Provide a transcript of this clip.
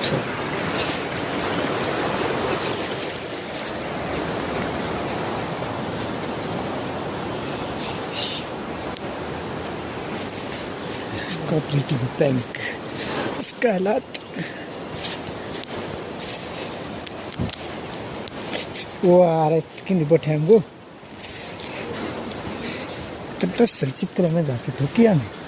sir cooperative bank इसका हालात वो आ रहे किन्हीं बैठे हमको तो चित्र में जाके तो किया नहीं